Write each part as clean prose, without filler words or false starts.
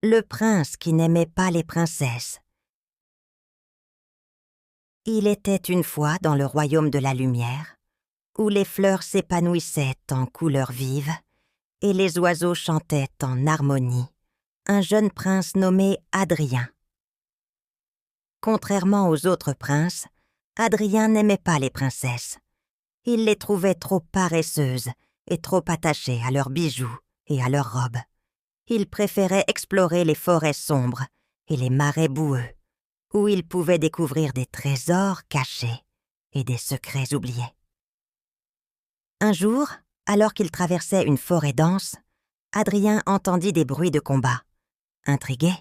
le prince qui n'aimait pas les princesses. Il était une fois dans le royaume de la lumière, où les fleurs s'épanouissaient en couleurs vives et les oiseaux chantaient en harmonie, un jeune prince nommé Adrien. Contrairement aux autres princes, Adrien n'aimait pas les princesses. Il les trouvait trop paresseuses et trop attachées à leurs bijoux et à leurs robes. Il préférait explorer les forêts sombres et les marais boueux, où il pouvait découvrir des trésors cachés et des secrets oubliés. Un jour, alors qu'il traversait une forêt dense, Adrien entendit des bruits de combat. Intrigué,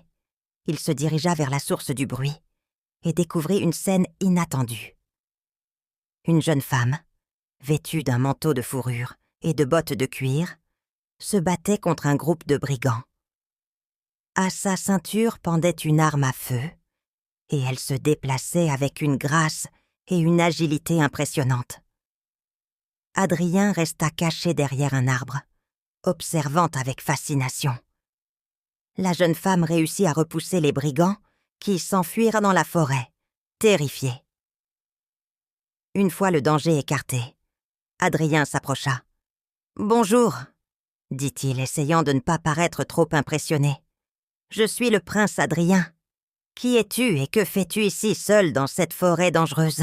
il se dirigea vers la source du bruit et découvrit une scène inattendue. Une jeune femme, vêtue d'un manteau de fourrure et de bottes de cuir, se battait contre un groupe de brigands. À sa ceinture pendait une arme à feu, et elle se déplaçait avec une grâce et une agilité impressionnantes. Adrien resta caché derrière un arbre, observant avec fascination. La jeune femme réussit à repousser les brigands qui s'enfuirent dans la forêt, terrifiés. Une fois le danger écarté, Adrien s'approcha. « Bonjour », dit-il, essayant de ne pas paraître trop impressionné. « Je suis le prince Adrien. Qui es-tu et que fais-tu ici seul dans cette forêt dangereuse ?»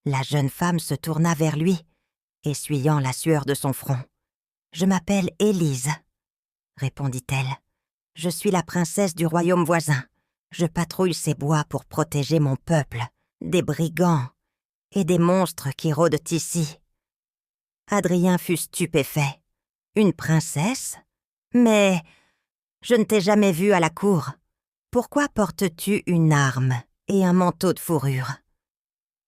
La jeune femme se tourna vers lui, essuyant la sueur de son front. « Je m'appelle Élise, » répondit-elle. « Je suis la princesse du royaume voisin. Je patrouille ces bois pour protéger mon peuple, des brigands et des monstres qui rôdent ici. » Adrien fut stupéfait. « Une princesse ? Mais je ne t'ai jamais vue à la cour. Pourquoi portes-tu une arme et un manteau de fourrure ?»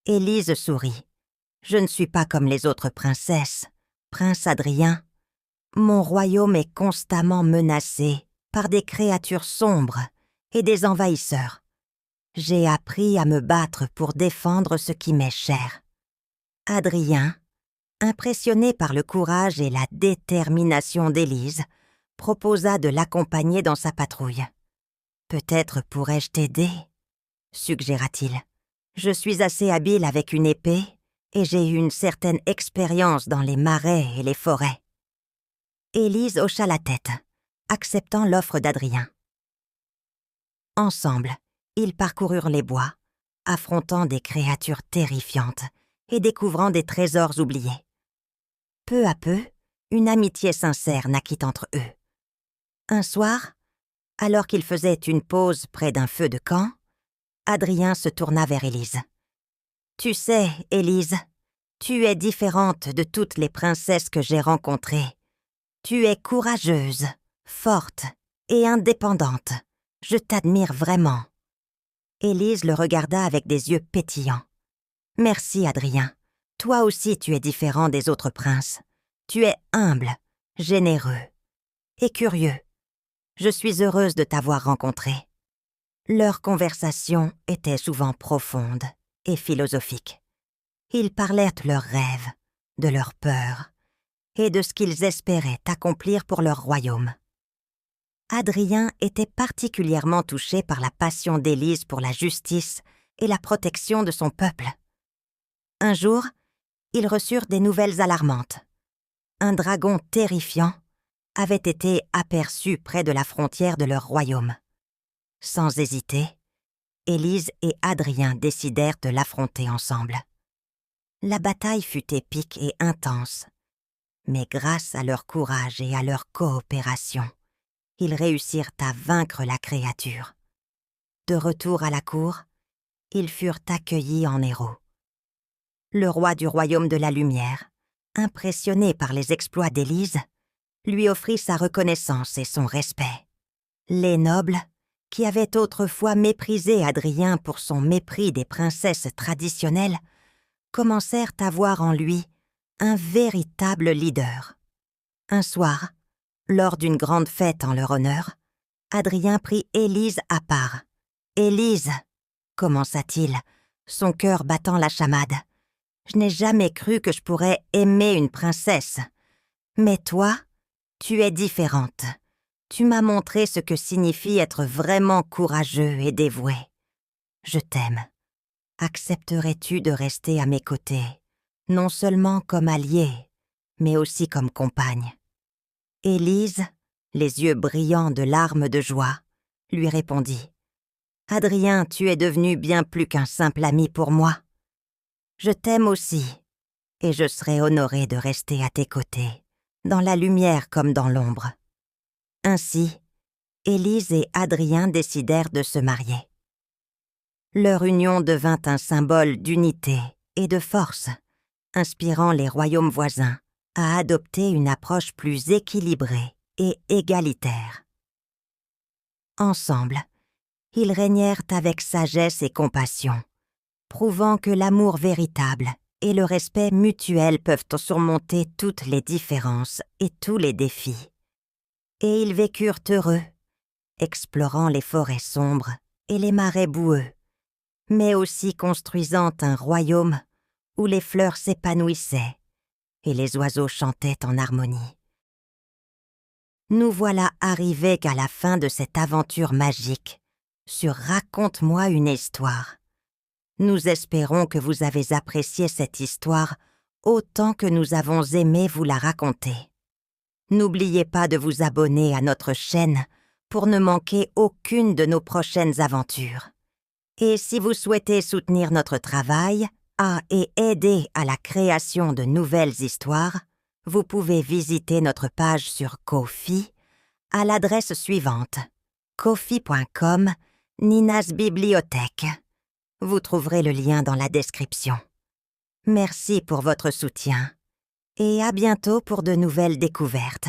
Élise sourit. « Je ne suis pas comme les autres princesses, prince Adrien. Mon royaume est constamment menacé par des créatures sombres et des envahisseurs. J'ai appris à me battre pour défendre ce qui m'est cher. » Adrien, impressionné par le courage et la détermination d'Élise, proposa de l'accompagner dans sa patrouille. « Peut-être pourrais-je t'aider ?» suggéra-t-il. « Je suis assez habile avec une épée et j'ai eu une certaine expérience dans les marais et les forêts. » Élise hocha la tête, acceptant l'offre d'Adrien. Ensemble, ils parcoururent les bois, affrontant des créatures terrifiantes et découvrant des trésors oubliés. Peu à peu, une amitié sincère naquit entre eux. Un soir, alors qu'ils faisaient une pause près d'un feu de camp, Adrien se tourna vers Élise. « Tu sais, Élise, tu es différente de toutes les princesses que j'ai rencontrées. Tu es courageuse, forte et indépendante. Je t'admire vraiment. » Élise le regarda avec des yeux pétillants. « Merci, Adrien. Toi aussi tu es différent des autres princes. Tu es humble, généreux et curieux. Je suis heureuse de t'avoir rencontré. » Leur conversation était souvent profonde et philosophique. Ils parlaient de leurs rêves, de leurs peurs et de ce qu'ils espéraient accomplir pour leur royaume. Adrien était particulièrement touché par la passion d'Élise pour la justice et la protection de son peuple. Un jour, ils reçurent des nouvelles alarmantes. Un dragon terrifiant avait été aperçu près de la frontière de leur royaume. Sans hésiter, Élise et Adrien décidèrent de l'affronter ensemble. La bataille fut épique et intense, mais grâce à leur courage et à leur coopération, ils réussirent à vaincre la créature. De retour à la cour, ils furent accueillis en héros. Le roi du royaume de la lumière, impressionné par les exploits d'Élise, lui offrit sa reconnaissance et son respect. Les nobles, qui avaient autrefois méprisé Adrien pour son mépris des princesses traditionnelles, commencèrent à voir en lui un véritable leader. Un soir, lors d'une grande fête en leur honneur, Adrien prit Élise à part. « Élise, » commença-t-il, son cœur battant la chamade, « je n'ai jamais cru que je pourrais aimer une princesse. Mais toi, tu es différente. Tu m'as montré ce que signifie être vraiment courageux et dévoué. Je t'aime. Accepterais-tu de rester à mes côtés, non seulement comme alliée, mais aussi comme compagne? Élise, les yeux brillants de larmes de joie, lui répondit. Adrien, tu es devenu bien plus qu'un simple ami pour moi. Je t'aime aussi, et je serai honorée de rester à tes côtés, dans la lumière comme dans l'ombre. Ainsi, Élise et Adrien décidèrent de se marier. Leur union devint un symbole d'unité et de force, inspirant les royaumes voisins à adopter une approche plus équilibrée et égalitaire. Ensemble, ils régnèrent avec sagesse et compassion, prouvant que l'amour véritable et le respect mutuel peuvent surmonter toutes les différences et tous les défis. Et ils vécurent heureux, explorant les forêts sombres et les marais boueux, mais aussi construisant un royaume où les fleurs s'épanouissaient et les oiseaux chantaient en harmonie. Nous voilà arrivés qu'à la fin de cette aventure magique sur Raconte-moi une histoire. Nous espérons que vous avez apprécié cette histoire autant que nous avons aimé vous la raconter. N'oubliez pas de vous abonner à notre chaîne pour ne manquer aucune de nos prochaines aventures. Et si vous souhaitez soutenir notre travail et aider à la création de nouvelles histoires, vous pouvez visiter notre page sur Ko-fi à l'adresse suivante: ko-fi.com Nina's Bibliothèque. Vous trouverez le lien dans la description. Merci pour votre soutien et à bientôt pour de nouvelles découvertes.